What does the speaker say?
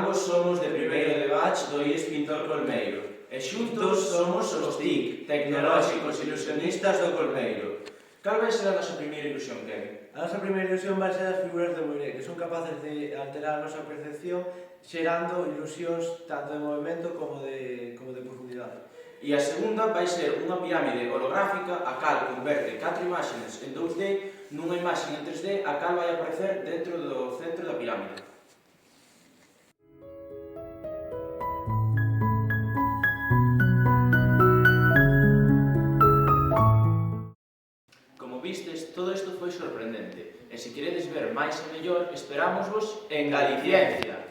Ambos somos de primeiro de batch do IES Pintor Colmeiro e xuntos somos os TIC, Tecnolóxicos Ilusionistas do Colmeiro. Cal vai ser a nosa primeira ilusión, Ken? A nosa primeira ilusión vai ser as figuras de Moiré, que son capaces de alterar a nosa percepción xerando ilusións tanto de movimento como de profundidade. E a segunda vai ser unha pirámide holográfica a cal converte 4 imaxes en 2D nunha imaxe en 3D a cal vai aparecer dentro do centro da pirámide. Como vistes, todo isto foi sorprendente, e se queredes ver máis e mellor, esperámosvos en Galiciencia!